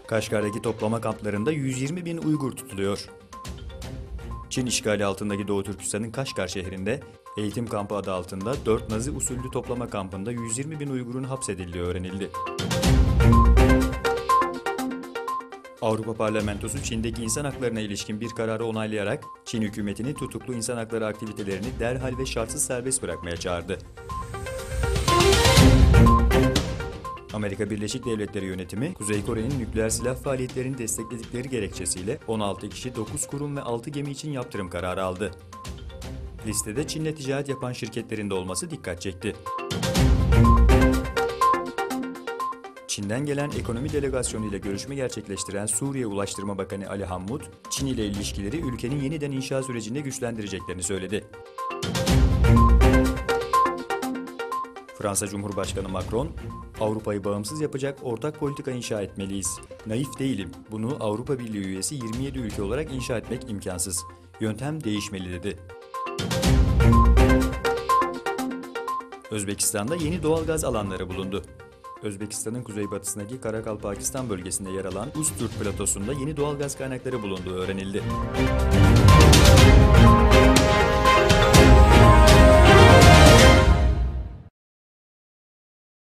Kaşgar'daki toplama kamplarında 120 bin Uygur tutuluyor. Çin işgali altındaki Doğu Türkistan'ın Kaşgar şehrinde eğitim kampı adı altında 4 Nazi usullü toplama kampında 120 bin Uygur'un hapsedildiği öğrenildi. Avrupa Parlamentosu Çin'deki insan haklarına ilişkin bir kararı onaylayarak Çin hükümetini tutuklu insan hakları aktivitelerini derhal ve şartsız serbest bırakmaya çağırdı. Amerika Birleşik Devletleri yönetimi, Kuzey Kore'nin nükleer silah faaliyetlerini destekledikleri gerekçesiyle 16 kişi, 9 kurum ve 6 gemi için yaptırım kararı aldı. Listede Çin'le ticaret yapan şirketlerin de olması dikkat çekti. Çin'den gelen ekonomi delegasyonu ile görüşme gerçekleştiren Suriye Ulaştırma Bakanı Ali Hammud, Çin ile ilişkileri ülkenin yeniden inşa sürecinde güçlendireceklerini söyledi. Fransa Cumhurbaşkanı Macron, Avrupa'yı bağımsız yapacak ortak politika inşa etmeliyiz. Naif değilim, bunu Avrupa Birliği üyesi 27 ülke olarak inşa etmek imkansız. Yöntem değişmeli dedi. Özbekistan'da yeni doğalgaz alanları bulundu. Özbekistan'ın kuzeybatısındaki Karakalpakistan bölgesinde yer alan Ustyurt platosunda yeni doğalgaz kaynakları bulunduğu öğrenildi.